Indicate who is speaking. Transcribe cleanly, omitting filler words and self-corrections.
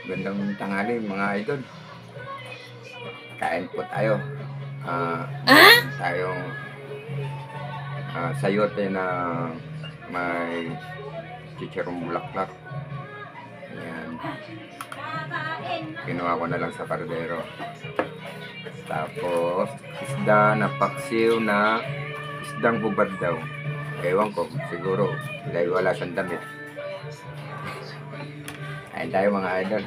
Speaker 1: Gandang tanghali mga idol. Kain po tayo. Tayong sayote na may chicharong bulaklak. Ayan. Kinuha ko na lang sa kardero. Tapos isda na paksiw na isdang hubad daw. Ewan ko, siguro dahil wala siyang damit. Kain tayo mga idol.